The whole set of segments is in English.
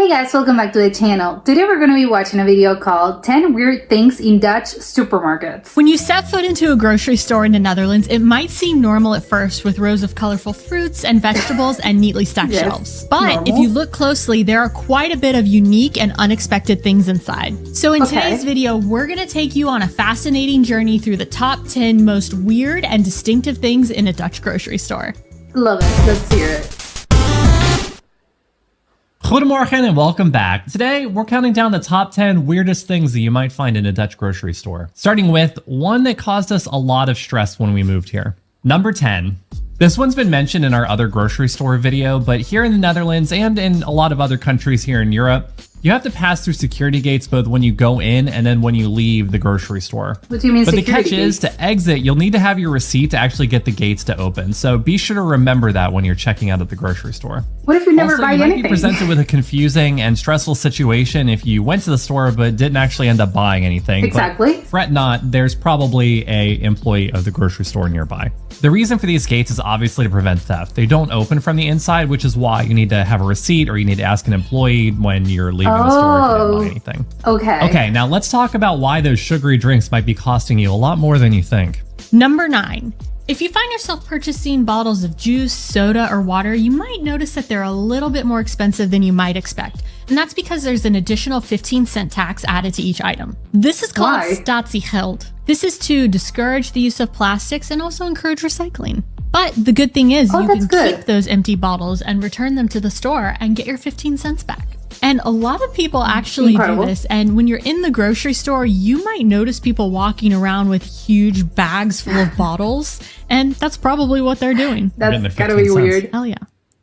Hey guys, welcome back to the channel. Today we're going to be watching a video called 10 Weird Things in Dutch Supermarkets. When you step foot into a grocery store in the Netherlands, it might seem normal at first with rows of colorful fruits and vegetables and neatly stacked shelves. But if you look closely, there are quite a bit of unique and unexpected things inside. So in today's video, we're going to take you on a fascinating journey through the top 10 most weird and distinctive things in a Dutch grocery store. Love it. Let's hear it. Goedemorgen and welcome back. Today, we're counting down the top 10 weirdest things that you might find in a Dutch grocery store. Starting with one that caused us a lot of stress when we moved here. Number 10. This one's been mentioned in our other grocery store video, but here in the Netherlands and in a lot of other countries here in Europe, you have to pass through security gates both when you go in and then when you leave the grocery store. What do you mean But the security catch is, gates? to exit, you'll need to have your receipt to actually get the gates to open. So be sure to remember that when you're checking out at the grocery store. What if you never buy you anything? might be presented with a confusing and stressful situation if you went to the store but didn't actually end up buying anything. Exactly. But fret not, there's probably a employee of the grocery store nearby. The reason for these gates is obviously to prevent theft. They don't open from the inside, which is why you need to have a receipt or you need to ask an employee when you're leaving the store if you didn't buy anything. Okay, now let's talk about why those sugary drinks might be costing you a lot more than you think. Number 9. If you find yourself purchasing bottles of juice, soda, or water, you might notice that they're a little bit more expensive than you might expect. And that's because there's an additional 15-cent tax added to each item. This is called statiegeld. This is to discourage the use of plastics and also encourage recycling. But the good thing is you can keep those empty bottles and return them to the store and get your 15 cents back. And a lot of people actually do this. And when you're in the grocery store, you might notice people walking around with huge bags full of bottles. And that's probably what they're doing. That's gotta be weird. Hell yeah.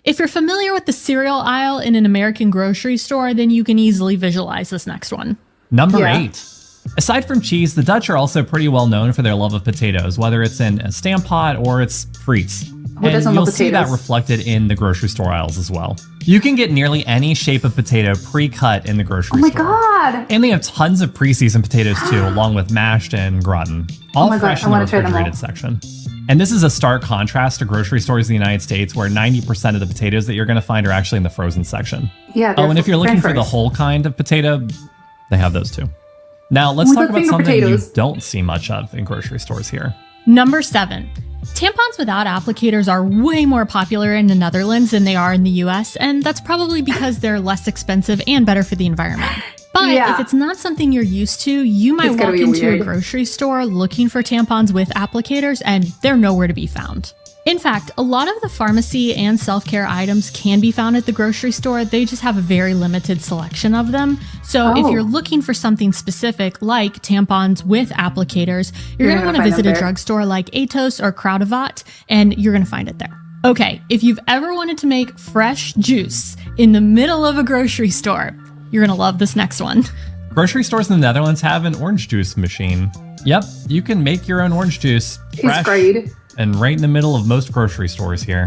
If you're familiar with the cereal aisle in an American grocery store, then you can easily visualize this next one. Number 8. Aside from cheese, the Dutch are also pretty well known for their love of potatoes, whether it's in a Stamp pot or it's frites. And you'll see that reflected in the grocery store aisles as well. You can get nearly any shape of potato pre-cut in the grocery store. Oh my god! And they have tons of pre-seasoned potatoes too, along with mashed and gratin. All fresh in the refrigerated section. And this is a stark contrast to grocery stores in the United States, where 90% of the potatoes that you're going to find are actually in the frozen section. Yeah. Oh, and if you're looking for the whole kind of potato, they have those too. Now, let's talk about something you don't see much of in grocery stores here. Number 7. Tampons without applicators are way more popular in the Netherlands than they are in the US, and that's probably because they're less expensive and better for the environment. But if it's not something you're used to, you might walk into a grocery store looking for tampons with applicators and they're nowhere to be found. In fact, a lot of the pharmacy and self-care items can be found at the grocery store. They just have a very limited selection of them. So if you're looking for something specific like tampons with applicators, you're going to want to visit a drugstore like Atos or Kruidvat, and you're going to find it there. Okay, if you've ever wanted to make fresh juice in the middle of a grocery store, you're going to love this next one. Grocery stores in the Netherlands have an orange juice machine. Yep, you can make your own orange juice fresh and right in the middle of most grocery stores here.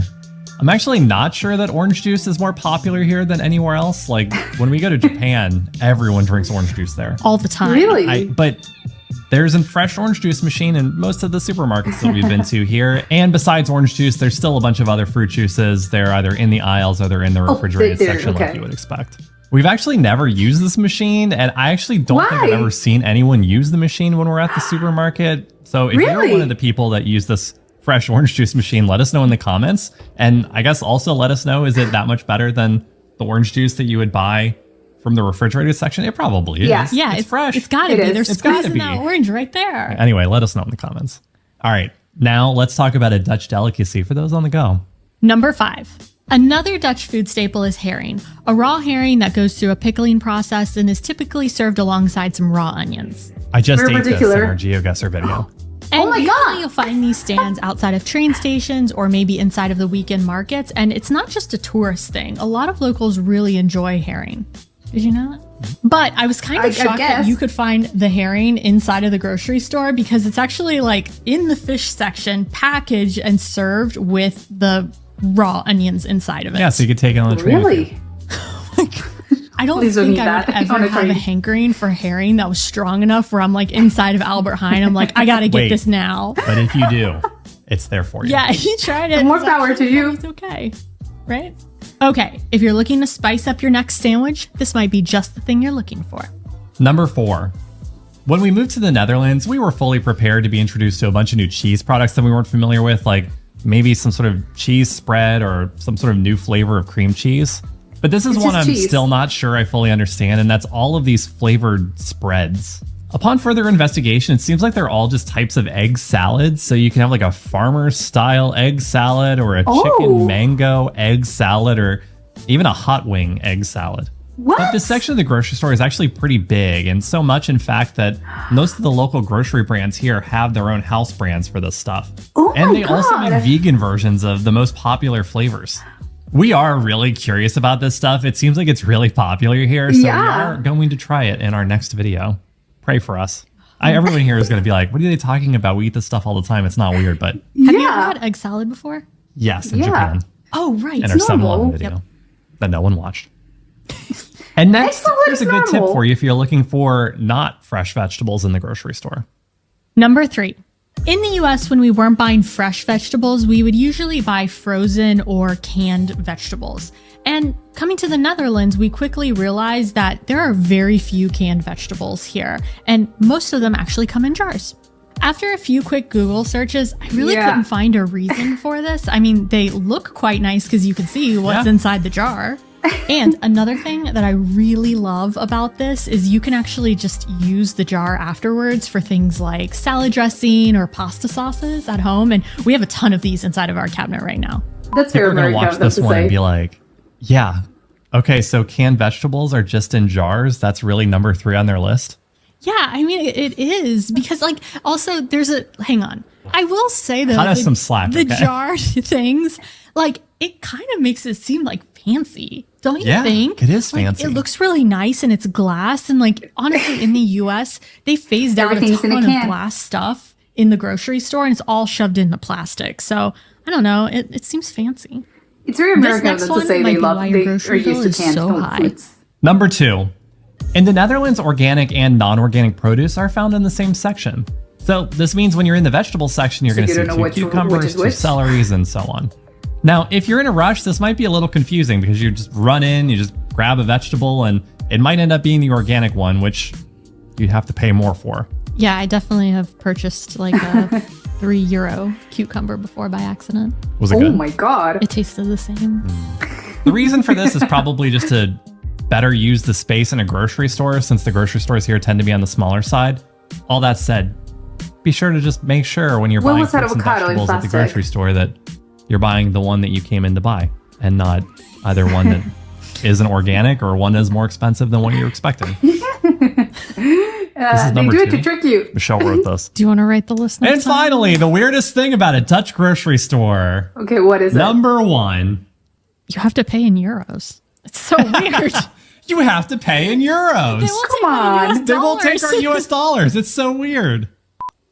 I'm actually not sure that orange juice is more popular here than anywhere else. Like when we go to Japan, everyone drinks orange juice there. All the time. Really? But there's a fresh orange juice machine in most of the supermarkets that we've been to here. And besides orange juice, there's still a bunch of other fruit juices. They're either in the aisles or they're in the refrigerated section like you would expect. We've actually never used this machine, and I actually don't think I've ever seen anyone use the machine when we're at the supermarket. So if you're one of the people that use this fresh orange juice machine, let us know in the comments. And I guess also let us know, is it that much better than the orange juice that you would buy from the refrigerated section? It probably is. Yeah, it's fresh. It's gotta be. They're squeezing that orange right there. Anyway, let us know in the comments. All right, now let's talk about a Dutch delicacy for those on the go. Number 5. Another Dutch food staple is herring, a raw herring that goes through a pickling process and is typically served alongside some raw onions. I just ate this in our GeoGuessr video. And usually you'll find these stands outside of train stations or maybe inside of the weekend markets. And it's not just a tourist thing. A lot of locals really enjoy herring. Did you know that? But I was kind of shocked that you could find the herring inside of the grocery store because it's actually like in the fish section, packaged and served with the raw onions inside of it. Yeah, so you could take it on the train. Really? I don't think I would ever have a hankering for herring that was strong enough where I'm like inside of Albert Heijn. I'm like, I gotta get this now. But if you do, it's there for you. Yeah, he tried it. More power to you. It's okay, right? Okay, if you're looking to spice up your next sandwich, this might be just the thing you're looking for. Number 4. When we moved to the Netherlands, we were fully prepared to be introduced to a bunch of new cheese products that we weren't familiar with, like maybe some sort of cheese spread or some sort of new flavor of cream cheese. But this is one I'm still not sure I fully understand, and that's all of these flavored spreads. Upon further investigation, it seems like they're all just types of egg salads. So you can have like a farmer's style egg salad or a chicken mango egg salad or even a hot wing egg salad. What? But this section of the grocery store is actually pretty big, and so much, in fact, that most of the local grocery brands here have their own house brands for this stuff. And they also make vegan versions of the most popular flavors. We are really curious about this stuff. It seems like it's really popular here, so we are going to try it in our next video. Pray for us. Everyone here is going to be like, what are they talking about? We eat this stuff all the time. It's not weird, but... Have you ever had egg salad before? Yes, in Japan. Oh, right. In our 7-Eleven video that no one watched. And next, here's a good tip for you if you're looking for not fresh vegetables in the grocery store. Number 3. In the US, when we weren't buying fresh vegetables, we would usually buy frozen or canned vegetables. And coming to the Netherlands, we quickly realized that there are very few canned vegetables here, and most of them actually come in jars. After a few quick Google searches, I really couldn't find a reason for this. I mean, they look quite nice because you can see what's inside the jar. And another thing that I really love about this is you can actually just use the jar afterwards for things like salad dressing or pasta sauces at home. And we have a ton of these inside of our cabinet right now. That's very American. We're going to watch this one and be like, yeah, okay, so canned vegetables are just in jars. That's really number 3 on their list. Yeah, I mean, it is because like also there's hang on. I will say though, kind of some slack. The jar things, like it kind of makes it seem like fancy. Don't you think? It is fancy. It looks really nice and it's glass. And like, honestly, in the US, they phased out a ton of glass stuff in the grocery store and it's all shoved into plastic. So I don't know. It seems fancy. It's very American to say they are used to canned foods. Number 2. In the Netherlands, organic and non-organic produce are found in the same section. So this means when you're in the vegetable section, you're going to see 2 cucumbers, 2 celeries, and so on. Now, if you're in a rush, this might be a little confusing because you just run in, you just grab a vegetable, and it might end up being the organic one, which you'd have to pay more for. Yeah, I definitely have purchased like a €3 cucumber before by accident. Was it good? Oh my God. It tasted the same. The reason for this is probably just to better use the space in a grocery store, since the grocery stores here tend to be on the smaller side. All that said, be sure to just make sure when you're buying fruits and vegetables at the grocery store that you're buying the one that you came in to buy and not either one that isn't organic or one that is more expensive than what you're expecting. This is number 2. They do it to trick you. Michelle wrote this. Do you want to write the list next And time? finally, the weirdest thing about a Dutch grocery store. Okay, what is it? Number 1. You have to pay in euros. It's so weird. You have to pay in euros. Come on. They won't take our US dollars. It's so weird.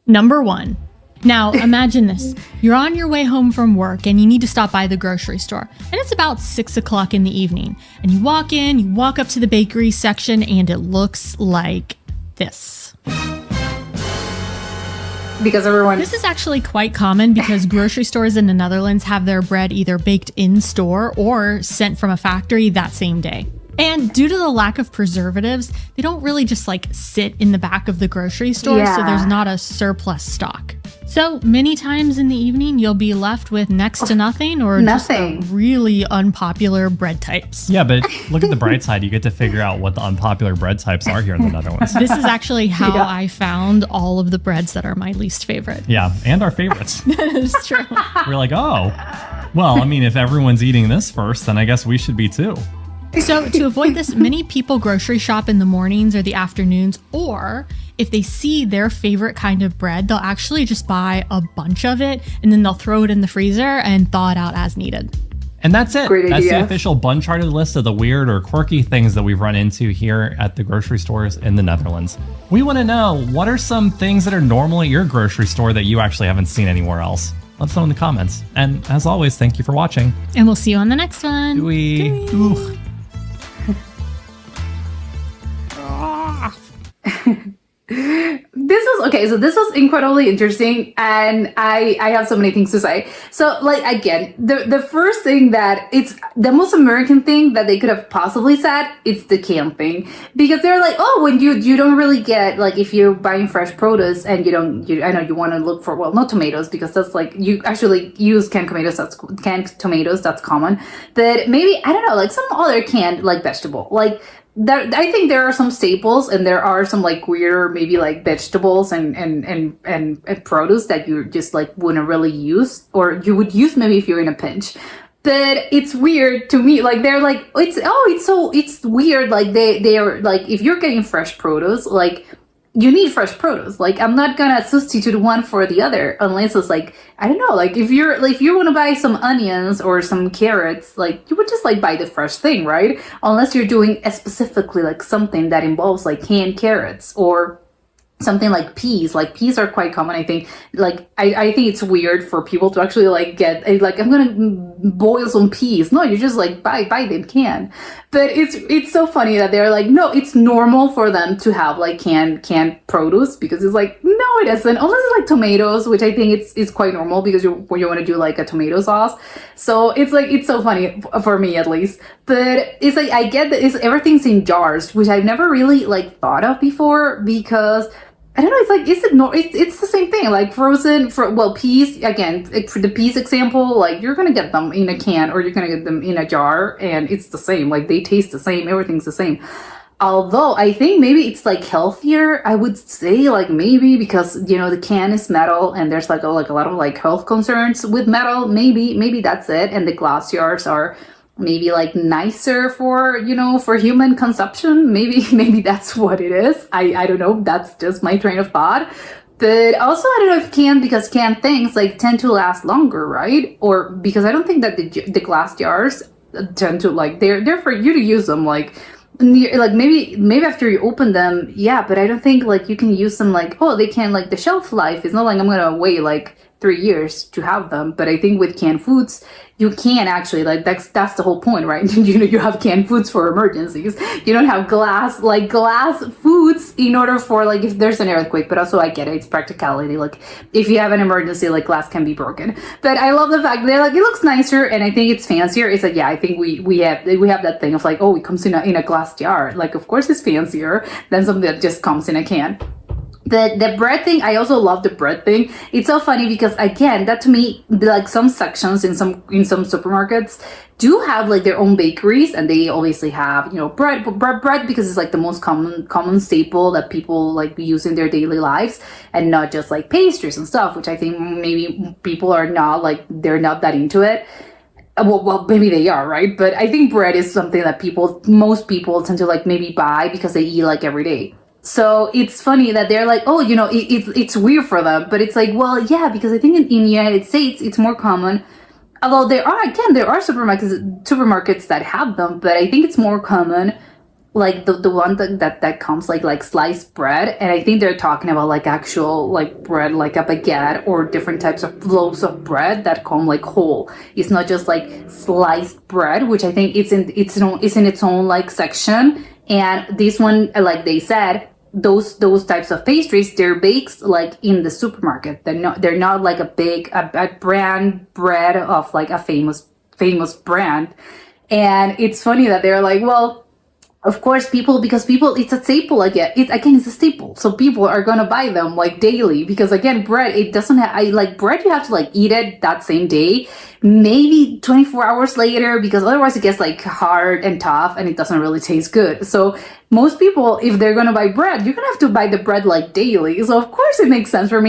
Number 1. Now, imagine this. You're on your way home from work and you need to stop by the grocery store. And it's about 6 o'clock in the evening. And you walk in, you walk up to the bakery section, and it looks like this. Because everyone... This is actually quite common because grocery stores in the Netherlands have their bread either baked in store or sent from a factory that same day. And due to the lack of preservatives, they don't really just like sit in the back of the grocery store, so there's not a surplus stock. So many times in the evening, you'll be left with next to nothing or just really unpopular bread types. Yeah, but look at the bright side. You get to figure out what the unpopular bread types are here in the Netherlands. This is actually how I found all of the breads that are my least favorite. Yeah, and our favorites. That is true. We're like, oh, well, I mean, if everyone's eating this first, then I guess we should be too. So to avoid this, many people grocery shop in the mornings or the afternoons, or if they see their favorite kind of bread, they'll actually just buy a bunch of it and then they'll throw it in the freezer and thaw it out as needed. And that's it. Great That's idea. the official Buncharted list of the weird or quirky things that we've run into here at the grocery stores in the Netherlands. We want to know, what are some things that are normal at your grocery store that you actually haven't seen anywhere else? Let us know in the comments. And as always, thank you for watching. And we'll see you on the next one. Ooh. This was okay. okay, so this was incredibly interesting, and I have so many things to say. So, like, again, the first thing that it's the most American thing that they could have possibly said, it's the can thing, because they're like, oh, when you don't really get, like, if you're buying fresh produce and I know you want to look for, well, not tomatoes, because that's like, you actually use canned tomatoes, that's common, but maybe, I don't know, like some other canned, like, vegetable, like, I think there are some staples and there are some like weirder maybe like vegetables and produce that you just like wouldn't really use, or you would use maybe if you're in a pinch. But it's weird to me, like they're like it's weird, like they are like, if you're getting fresh produce, like you need fresh produce. Like, I'm not gonna substitute one for the other unless it's like, I don't know, like if you want to buy some onions or some carrots, like you would just like buy the fresh thing, right? Unless you're doing specifically like something that involves like canned carrots or something like peas. Like peas are quite common, I think. Like I think it's weird for people to actually like get like, I'm gonna boil some peas. No, you just like buy them canned. But it's so funny that they're like, no, it's normal for them to have like canned produce, because it's like, no, it isn't, unless it's like tomatoes, which I think it's quite normal because you want to do like a tomato sauce. So it's like, it's so funny for me at least. But it's like, I get that everything's in jars, which I've never really like thought of before, because I don't know, it's like, it's the same thing, like peas, again, for the peas example, like you're gonna get them in a can or you're gonna get them in a jar, and it's the same, like they taste the same, everything's the same. Although I think maybe it's like healthier, I would say, like maybe because, the can is metal and there's like a lot of like health concerns with metal, maybe that's it, and the glass jars are maybe like nicer for human consumption. Maybe that's what it is. I don't know, that's just my train of thought. But also, I don't know if because canned things like tend to last longer, right? Or because I don't think that the glass jars tend to, like, they're for you to use them like maybe after you open them, yeah, but I don't think like you can use them like, oh, they can, like the shelf life is not like I'm gonna wait like 3 years to have them. But I think with canned foods, you can actually, like, that's the whole point, right? You have canned foods for emergencies. You don't have glass foods in order for, like, if there's an earthquake. But also, I get it, it's practicality. Like, if you have an emergency, like, glass can be broken. But I love the fact they're like, it looks nicer and I think it's fancier. It's like, yeah, I think we have that thing of like, oh, it comes in a glass jar. Like, of course it's fancier than something that just comes in a can. The bread thing, I also love the bread thing. It's so funny because, again, that to me, like some sections in some supermarkets do have like their own bakeries, and they obviously have, bread because it's like the most common staple that people like use in their daily lives, and not just like pastries and stuff, which I think maybe people are not like, they're not that into it. Well, maybe they are, right? But I think bread is something that most people tend to like maybe buy because they eat like every day. So it's funny that they're like, oh, it's weird for them, but it's like, well, yeah, because I think in the United States it's more common. Although there are supermarkets that have them, but I think it's more common, like the one that comes like sliced bread, and I think they're talking about like actual like bread, like a baguette or different types of loaves of bread that come like whole. It's not just like sliced bread, which I think it's in its own like section. And this one, like they said, those types of pastries, they're baked like in the supermarket. They're not like a brand bread of like a famous brand. And it's funny that they're like, well, of course, because people, it's a staple again. It's a staple, so people are gonna buy them like daily. Because again, bread, it doesn't have. Bread, you have to like eat it that same day, maybe 24 hours later, because otherwise it gets like hard and tough, and it doesn't really taste good. So most people, if they're gonna buy bread, you're gonna have to buy the bread like daily. So of course, it makes sense for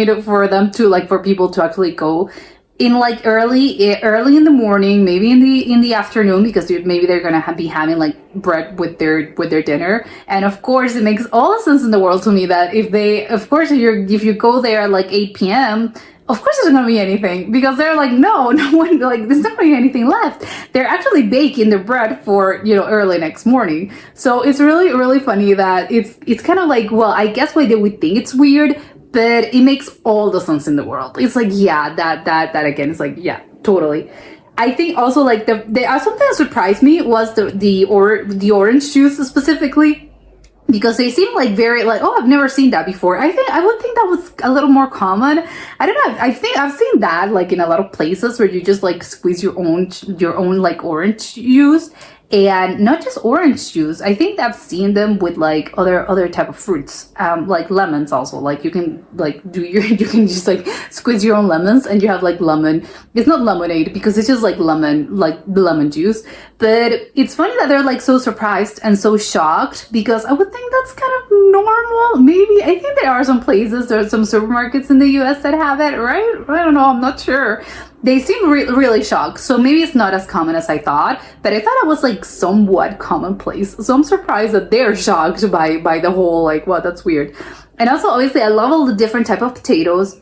people to actually go in like early in the morning, maybe in the afternoon, because maybe they're gonna be having like bread with their dinner. And of course, it makes all the sense in the world to me that if you go there at like 8 p.m., of course there's gonna be anything, because they're like, no one, like, there's not gonna be anything left. They're actually baking the bread for early next morning. So it's really, really funny that it's kind of like, well, I guess why they would think it's weird, but it makes all the sense in the world. It's like, yeah, that again, it's like, yeah, totally. I think also like something that surprised me was the orange juice specifically. because they seem like very like, oh, I've never seen that before. I would think that was a little more common. I don't know. I think I've seen that like in a lot of places where you just like squeeze your own like orange juice, and not just orange juice. I think I've seen them with like other type of fruits, like lemons also. Like you can like you can just like squeeze your own lemons, and you have like lemon. It's not lemonade because it's just like lemon juice. But it's funny that they're like so surprised and so shocked, because I would think that's kind of normal. Maybe I think there are some places, there are some supermarkets in the U.S. that have it, right? I don't know. I'm not sure. They seem really shocked, so maybe it's not as common as I thought, but I thought it was like somewhat commonplace. So I'm surprised that they're shocked by the whole like, wow, that's weird. And also, obviously, I love all the different type of potatoes.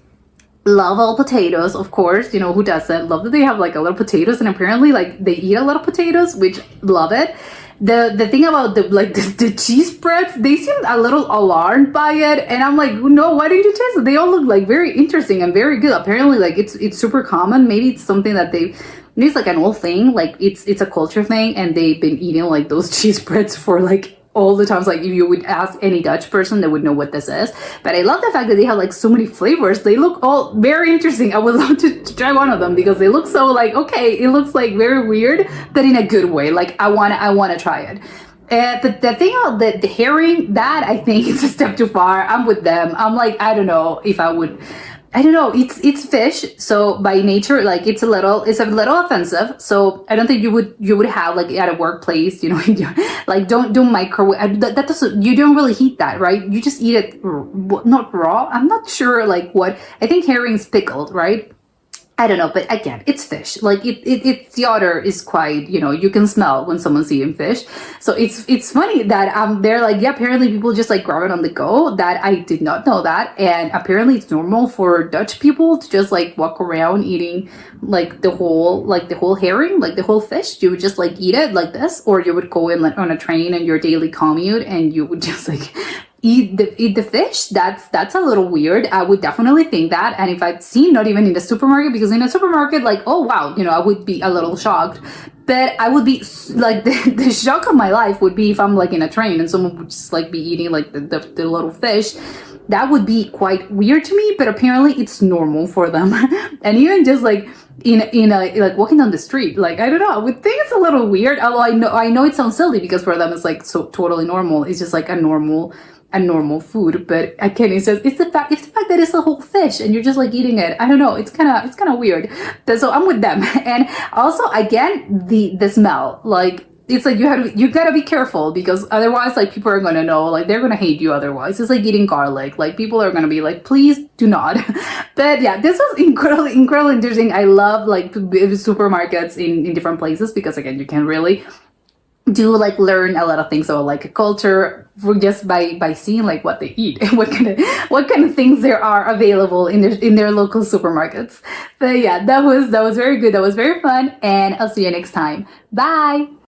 Love all potatoes, of course. You know, who doesn't? Love that they have like a lot of potatoes, and apparently like they eat a lot of potatoes, which love it. The thing about the cheese spreads, they seemed a little alarmed by it, and I'm like, no, why didn't you taste it? They all look like very interesting and very good. Apparently, like it's super common. Maybe it's something that maybe it's like an old thing, like it's a culture thing, and they've been eating like those cheese spreads for like all the times. Like if you would ask any Dutch person, they would know what this is. But I love the fact that they have like so many flavors. They look all very interesting. I would love to try one of them, because they look so like, okay, it looks like very weird, but in a good way. Like I want to try it. But the thing about the herring, that I think it's a step too far. I'm with them. I'm like, I don't know if I would. I don't know. It's fish, so by nature, like it's a little offensive. So I don't think you would have like at a workplace, you know, like don't microwave. That doesn't. You don't really heat that, right? You just eat it not raw. I'm not sure like what. I think herring's pickled, right? I don't know, but again, it's fish. Like it's the odor is quite, you know, you can smell when someone's eating fish. So it's funny that they're like, yeah, apparently people just like grab it on the go. That I did not know that, and apparently it's normal for Dutch people to just like walk around eating like the whole herring, like the whole fish. You would just like eat it like this, or you would go in like on a train in your daily commute, and you would just like eat the fish. That's a little weird. I would definitely think that. And if I'd seen, not even in the supermarket, because in a supermarket, like, oh wow, you know, I would be a little shocked. But I would be like, the shock of my life would be if I'm like in a train and someone would just like be eating like the little fish. That would be quite weird to me, but apparently it's normal for them. And even just like in a like walking down the street, like I don't know, I would think it's a little weird. Although I know it sounds silly, because for them it's like so totally normal. It's just like a normal food. But again, it's the fact that it's a whole fish and you're just like eating it. I don't know, it's kind of weird. So I'm with them. And also, again, the smell, like it's like you gotta be careful, because otherwise like people are gonna know, like they're gonna hate you otherwise. It's like eating garlic, like people are gonna be like, please do not. But yeah, this was incredibly interesting. I love like supermarkets in different places, because again, you can really do like learn a lot of things about like a culture just by seeing like what they eat and what kind of things there are available in their local supermarkets. But yeah, that was very good. That was very fun, and I'll see you next time. Bye.